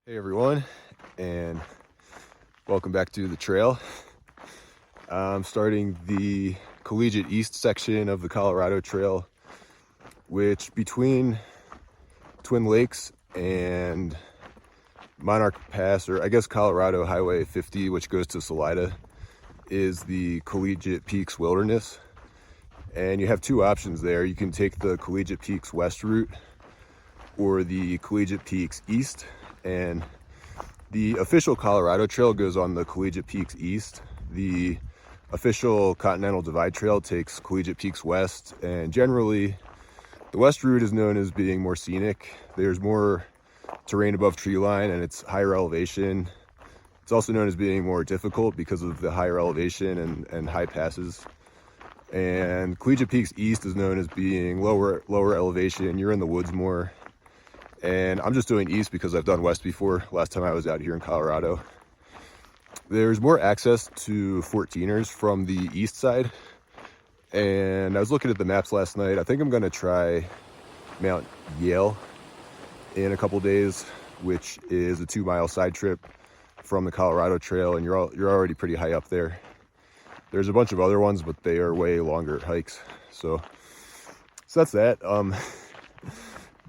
Hey everyone, and welcome back to the trail. I'm starting the Collegiate East section of the Colorado Trail, which between Twin Lakes and Monarch Pass, or I guess Colorado Highway 50, which goes to Salida, is the Collegiate Peaks Wilderness. And you have two options there. You can take the Collegiate Peaks West route or the Collegiate Peaks East. And the official Colorado Trail goes on the Collegiate Peaks East. The official Continental Divide Trail takes Collegiate Peaks West, and generally the west route is known as being more scenic. There's more terrain above tree line and it's higher elevation. It's also known as being more difficult because of the higher elevation and high passes. And Collegiate Peaks East is known as being lower elevation. You're in the woods more. And I'm just doing east because I've done west before, last time I was out here in Colorado. There's more access to 14ers from the east side. And I was looking at the maps last night. I think I'm gonna try Mount Yale in a couple days, which is a 2-mile side trip from the Colorado Trail, and you're already pretty high up there. There's a bunch of other ones, but they are way longer hikes. So that's that.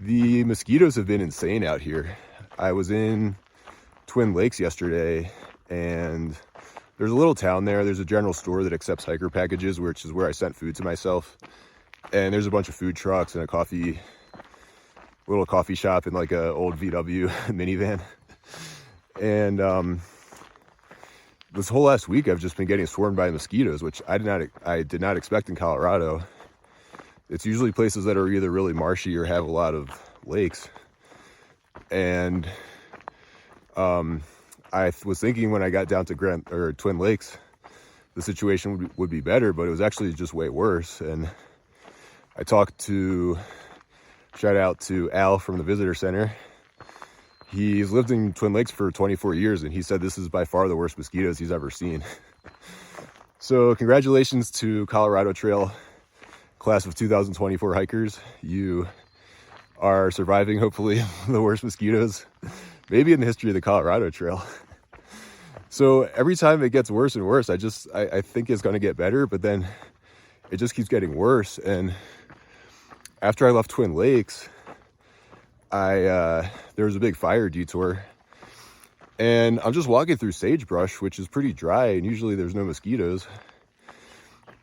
The mosquitoes have been insane out here. I was in Twin Lakes yesterday, and there's a little town there. There's a general store that accepts hiker packages, which is where I sent food to myself. And there's a bunch of food trucks and a little coffee shop in like a old VW minivan. And this whole last week, I've just been getting swarmed by mosquitoes, which I did not expect in Colorado. It's usually places that are either really marshy or have a lot of lakes. And I was thinking when I got down to Twin Lakes, the situation would be better, but it was actually just way worse. And I shout out to Al from the visitor center. He's lived in Twin Lakes for 24 years, and he said this is by far the worst mosquitoes he's ever seen. So congratulations to Colorado Trail class of 2024 hikers. You are surviving, hopefully, the worst mosquitoes maybe in the history of the Colorado Trail. So every time it gets worse and worse, I think it's going to get better, but then it just keeps getting worse. And after I left Twin Lakes, there was a big fire detour, and I'm just walking through sagebrush, which is pretty dry, and usually there's no mosquitoes.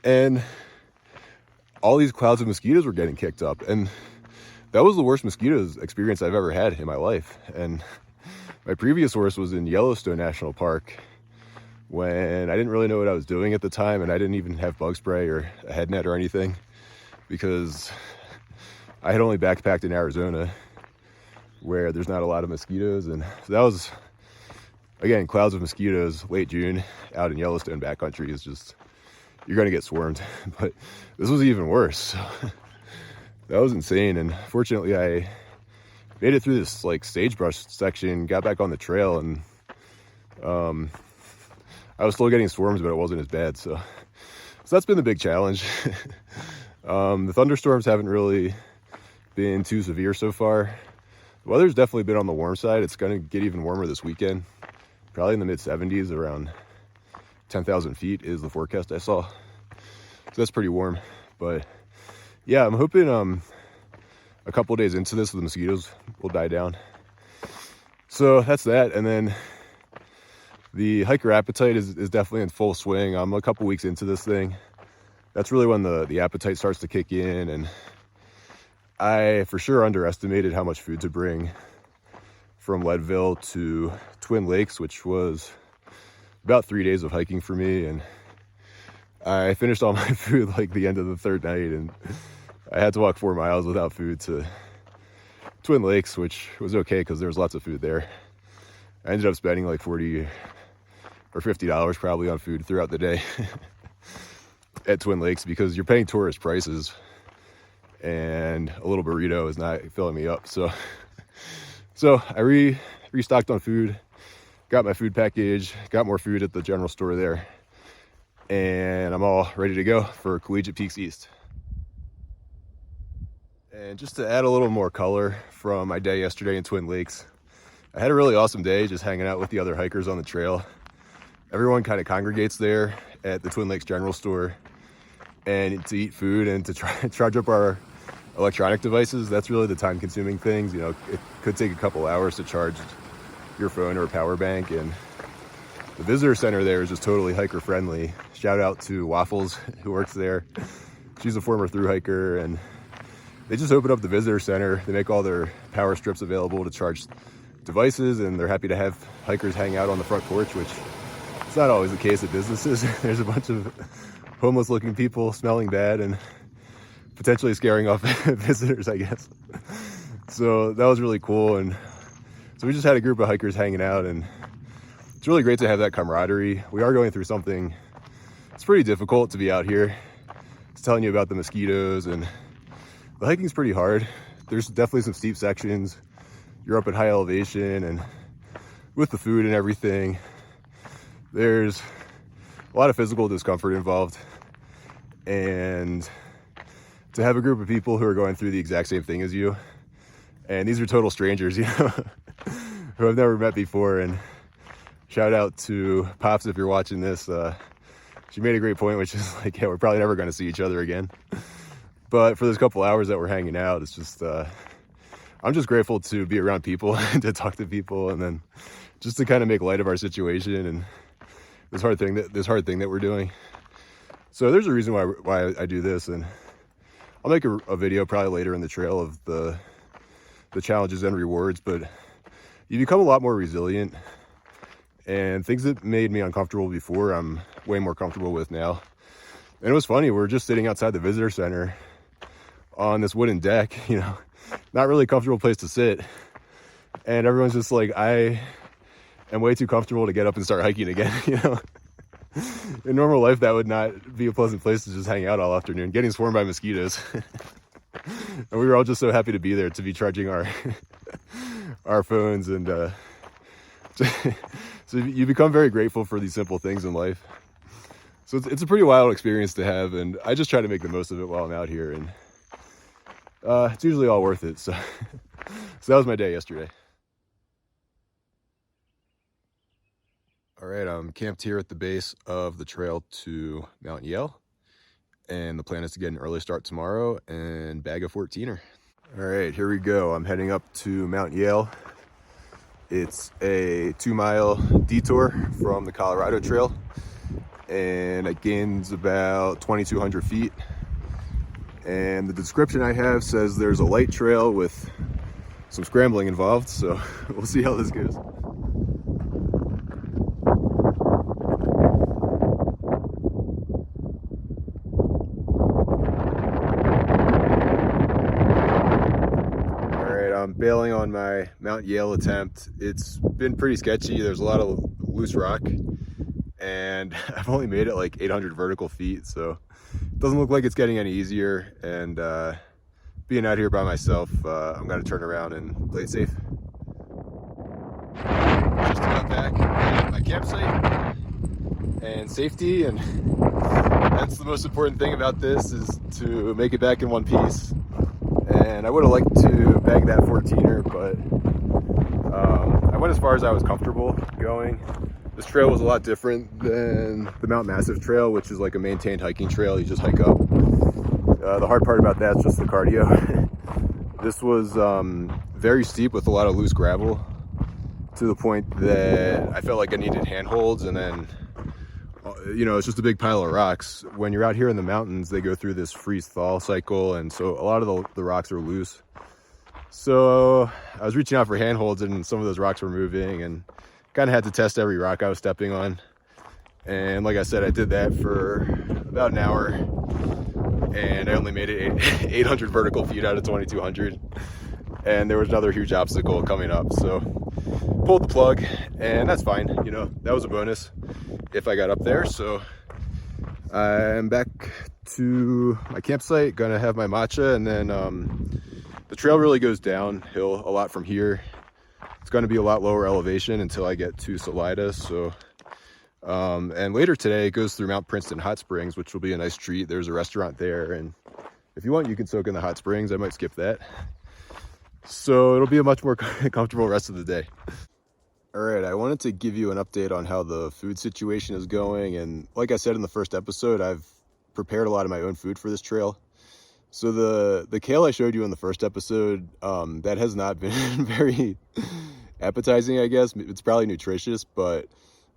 And all these clouds of mosquitoes were getting kicked up, and that was the worst mosquitoes experience I've ever had in my life. And my previous worst was in Yellowstone National Park, when I didn't really know what I was doing at the time, and I didn't even have bug spray or a head net or anything, because I had only backpacked in Arizona, where there's not a lot of mosquitoes. And so that was, again, clouds of mosquitoes late June out in Yellowstone backcountry is just, you're going to get swarmed. But this was even worse. So that was insane. And fortunately, I made it through this like sagebrush section, got back on the trail, and I was still getting swarms, but it wasn't as bad. So that's been the big challenge. The thunderstorms haven't really been too severe so far. The weather's definitely been on the warm side. It's going to get even warmer this weekend, probably in the mid 70s, around 10,000 feet is the forecast I saw. So that's pretty warm. But yeah, I'm hoping a couple days into this, the mosquitoes will die down. So that's that. And then the hiker appetite is definitely in full swing. I'm a couple weeks into this thing. That's really when the appetite starts to kick in. And I for sure underestimated how much food to bring from Leadville to Twin Lakes, which was about 3 days of hiking for me. And I finished all my food like the end of the third night, and I had to walk 4 miles without food to Twin Lakes, which was okay because there was lots of food there. I ended up spending like $40 or $50 probably on food throughout the day at Twin Lakes, because you're paying tourist prices and a little burrito is not filling me up. So I restocked on food, got my food package, got more food at the general store there, and I'm all ready to go for Collegiate Peaks East. And just to add a little more color from my day yesterday in Twin Lakes, I had a really awesome day just hanging out with the other hikers on the trail. Everyone kind of congregates there at the Twin Lakes General Store and to eat food and to charge up our electronic devices. That's really the time consuming things. You know, it could take a couple hours to charge your phone or a power bank, and the visitor center there is just totally hiker friendly. Shout out to Waffles who works there. She's a former thru hiker, and they just opened up the visitor center. They make all their power strips available to charge devices, and they're happy to have hikers hang out on the front porch, which is not always the case at businesses. There's a bunch of homeless looking people smelling bad and potentially scaring off visitors, I guess. So that was really cool. And so we just had a group of hikers hanging out, and it's really great to have that camaraderie. We are going through something, it's pretty difficult to be out here. It's telling you about the mosquitoes, and the hiking's pretty hard. There's definitely some steep sections. You're up at high elevation, and with the food and everything, there's a lot of physical discomfort involved. And to have a group of people who are going through the exact same thing as you, and these are total strangers, you know, who I've never met before. And shout out to Pops if you're watching this. She made a great point, which is like, yeah, we're probably never going to see each other again. But for those couple hours that we're hanging out, it's just, I'm just grateful to be around people and to talk to people, and then just to kind of make light of our situation and this hard thing that we're doing. So there's a reason why I do this, and I'll make a video probably later in the trail of the challenges and rewards. But you become a lot more resilient, and things that made me uncomfortable before, I'm way more comfortable with now. And it was funny, we're just sitting outside the visitor center on this wooden deck, you know, not really a comfortable place to sit. And everyone's just like, I am way too comfortable to get up and start hiking again, you know. In normal life, that would not be a pleasant place to just hang out all afternoon, getting swarmed by mosquitoes. And we were all just so happy to be there, to be charging our phones. And so you become very grateful for these simple things in life. So it's a pretty wild experience to have, and I just try to make the most of it while I'm out here, and it's usually all worth it. So that was my day yesterday. All right, I'm camped here at the base of the trail to Mount Yale, and the plan is to get an early start tomorrow and bag a 14er. All right, here we go. I'm heading up to Mount Yale. It's a 2-mile detour from the Colorado Trail, and it gains about 2,200 feet. And the description I have says there's a light trail with some scrambling involved, so we'll see how this goes. I'm bailing on my Mount Yale attempt. It's been pretty sketchy. There's a lot of loose rock, and I've only made it like 800 vertical feet, so it doesn't look like it's getting any easier. And being out here by myself, I'm gonna turn around and play it safe. Just about back at my campsite and safety, and that's the most important thing about this, is to make it back in one piece. And I would have liked to bag that 14er, but I went as far as I was comfortable going. This trail was a lot different than the Mount Massive Trail, which is like a maintained hiking trail. You just hike up. The hard part about that is just the cardio. This was very steep with a lot of loose gravel, to the point that I felt like I needed handholds, and then you know, it's just a big pile of rocks. When you're out here in the mountains, they go through this freeze-thaw cycle, and so a lot of the rocks are loose. So I was reaching out for handholds, and some of those rocks were moving, and kind of had to test every rock I was stepping on. And like I said, I did that for about an hour, and I only made it 800 vertical feet out of 2,200. And there was another huge obstacle coming up, so pulled the plug, and that's fine. You know, that was a bonus if I got up there. So I'm back to my campsite, gonna have my matcha, and then the trail really goes downhill a lot from here. It's gonna be a lot lower elevation until I get to Salida. So and later today it goes through Mount Princeton Hot Springs, which will be a nice treat. There's a restaurant there, and if you want, you can soak in the hot springs. I might skip that. So it'll be a much more comfortable rest of the day. All right, I wanted to give you an update on how the food situation is going. And like I said in the first episode, I've prepared a lot of my own food for this trail. So the kale I showed you in the first episode, that has not been very appetizing, I guess. It's probably nutritious, but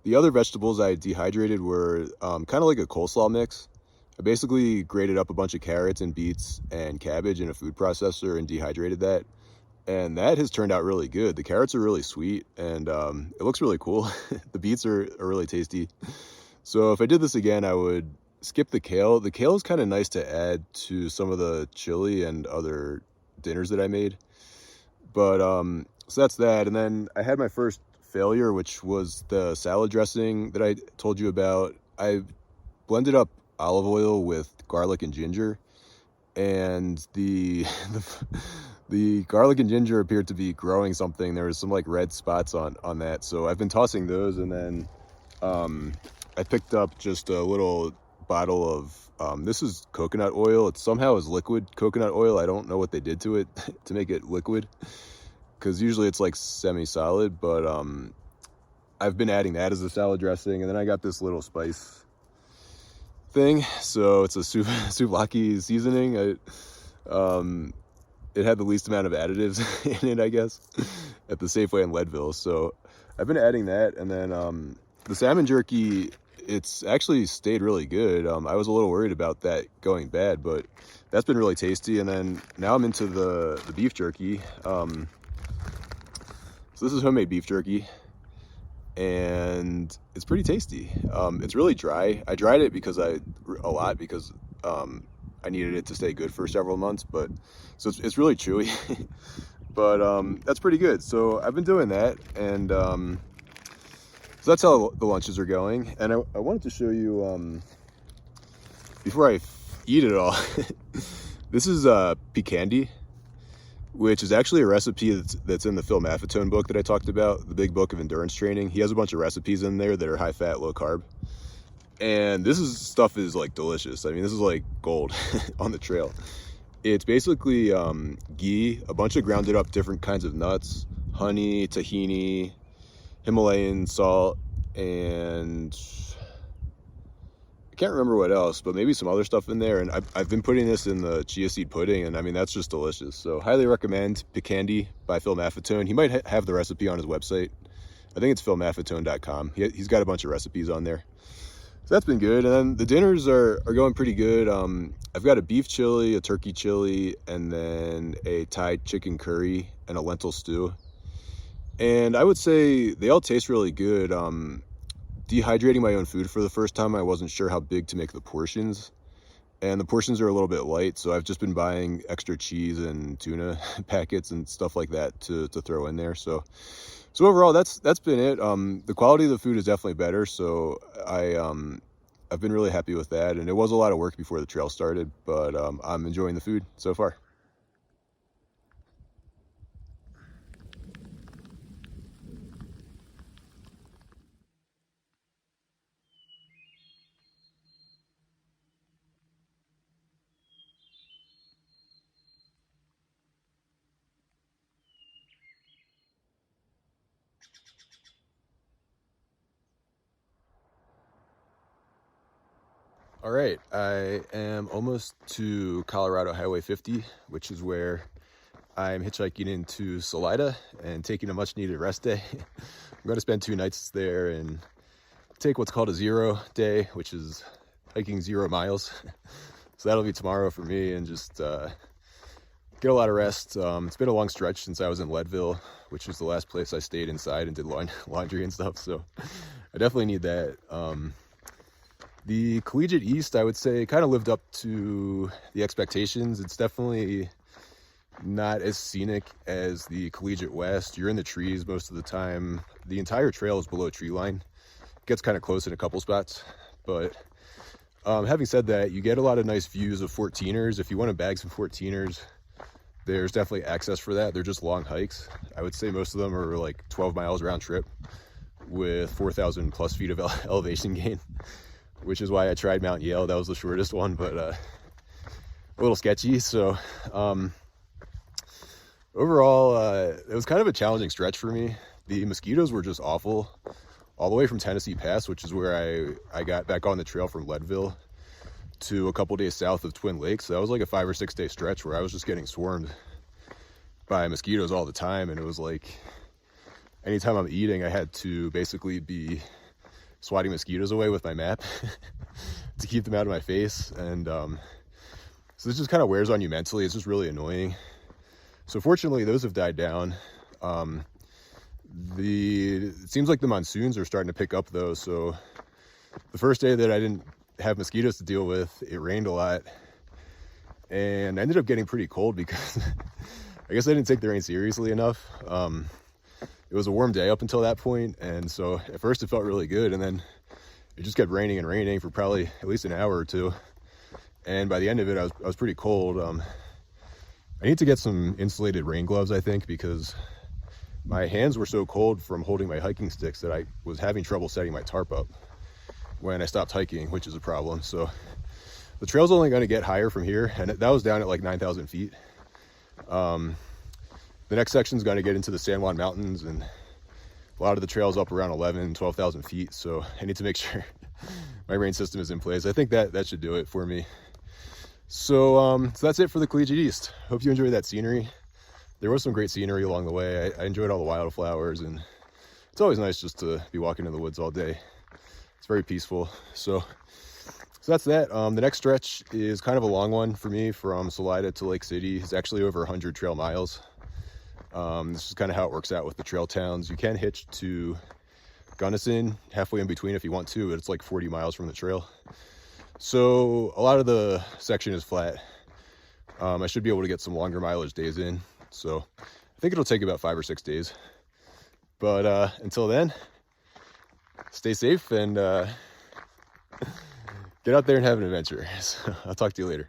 the other vegetables I dehydrated were kind of like a coleslaw mix. I basically grated up a bunch of carrots and beets and cabbage in a food processor and dehydrated that. And that has turned out really good. The carrots are really sweet and it looks really cool. The beets are really tasty. So if I did this again, I would skip the kale. The kale is kind of nice to add to some of the chili and other dinners that I made. But so that's that. And then I had my first failure, which was the salad dressing that I told you about. I blended up olive oil with garlic and ginger, and the garlic and ginger appeared to be growing something. There was some like red spots on that. So I've been tossing those, and then I picked up just a little bottle of this is coconut oil. It somehow is liquid coconut oil. I don't know what they did to it to make it liquid, because usually it's like semi-solid, but I've been adding that as a salad dressing. And then I got this little spice thing, so it's a souvlaki seasoning. It had the least amount of additives in it, I guess, at the Safeway in Leadville. So I've been adding that. And then the salmon jerky, it's actually stayed really good. I was a little worried about that going bad, but that's been really tasty. And then now I'm into the beef jerky. So this is homemade beef jerky, and it's pretty tasty. It's really dry. I dried it a lot because I needed it to stay good for several months, but so it's really chewy. But that's pretty good. So I've been doing that, and so that's how the lunches are going. And I wanted to show you before I eat it all. This is picandi, which is actually a recipe that's in the Phil Maffetone book that I talked about, the big book of endurance training. He has a bunch of recipes in there that are high fat, low carb. And stuff is like delicious. I mean, this is like gold on the trail. It's basically ghee, a bunch of grounded up different kinds of nuts, honey, tahini, Himalayan salt, and I can't remember what else, but maybe some other stuff in there. And I've been putting this in the chia seed pudding, and I mean, that's just delicious. So highly recommend Picandi by Phil Maffetone. He might have the recipe on his website. I think it's philmaffetone.com. He's got a bunch of recipes on there. So that's been good. And then the dinners are going pretty good. I've got a beef chili, a turkey chili, and then a Thai chicken curry and a lentil stew. And I would say they all taste really good. Dehydrating my own food for the first time, I wasn't sure how big to make the portions. And the portions are a little bit light, so I've just been buying extra cheese and tuna packets and stuff like that to throw in there. So overall, that's been it. The quality of the food is definitely better, so I've been really happy with that. And it was a lot of work before the trail started, but I'm enjoying the food so far. All right, I am almost to Colorado Highway 50, which is where I'm hitchhiking into Salida and taking a much needed rest day. I'm going to spend 2 nights there and take what's called a 0 day, which is hiking 0 miles. So that'll be tomorrow for me, and just get a lot of rest. It's been a long stretch since I was in Leadville, which was the last place I stayed inside and did laundry and stuff. So I definitely need that. The Collegiate East, I would say, kind of lived up to the expectations. It's definitely not as scenic as the Collegiate West. You're in the trees most of the time. The entire trail is below tree line. It gets kind of close in a couple spots, but having said that, you get a lot of nice views of 14ers. If you want to bag some 14ers, there's definitely access for that. They're just long hikes. I would say most of them are like 12 miles round trip with 4,000 plus feet of elevation gain, which is why I tried Mount Yale. That was the shortest one, but a little sketchy. So Overall, it was kind of a challenging stretch for me. The mosquitoes were just awful all the way from Tennessee Pass, which is where I got back on the trail from Leadville, to a couple days south of Twin Lakes. So that was like a 5 or 6 day stretch where I was just getting swarmed by mosquitoes all the time. And it was like anytime I'm eating, I had to basically be swatting mosquitoes away with my map to keep them out of my face. And so this just kind of wears on you mentally. It's just really annoying. So fortunately, those have died down. It seems like the monsoons are starting to pick up though. So the first day that I didn't have mosquitoes to deal with, it rained a lot, and I ended up getting pretty cold because I guess I didn't take the rain seriously enough. It was a warm day up until that point, and so at first it felt really good, and then it just kept raining and raining for probably at least an hour or two. And by the end of it, I was pretty cold. I need to get some insulated rain gloves, I think, because my hands were so cold from holding my hiking sticks that I was having trouble setting my tarp up when I stopped hiking, which is a problem. So the trail's only going to get higher from here, and that was down at like 9,000 feet. The next section's going to get into the San Juan Mountains, and a lot of the trail's up around 11, 12,000 feet. So I need to make sure my rain system is in place. I think that should do it for me. So that's it for the Collegiate East. Hope you enjoyed that scenery. There was some great scenery along the way. I enjoyed all the wildflowers, and it's always nice just to be walking in the woods all day. It's very peaceful. So that's that. The next stretch is kind of a long one for me, from Salida to Lake City. It's actually over 100 trail miles. This is kind of how it works out with the trail towns. You can hitch to Gunnison halfway in between if you want to, but it's like 40 miles from the trail. So a lot of the section is flat. I should be able to get some longer mileage days in. So I think it'll take about 5 or 6 days. But until then, stay safe and get out there and have an adventure. So I'll talk to you later.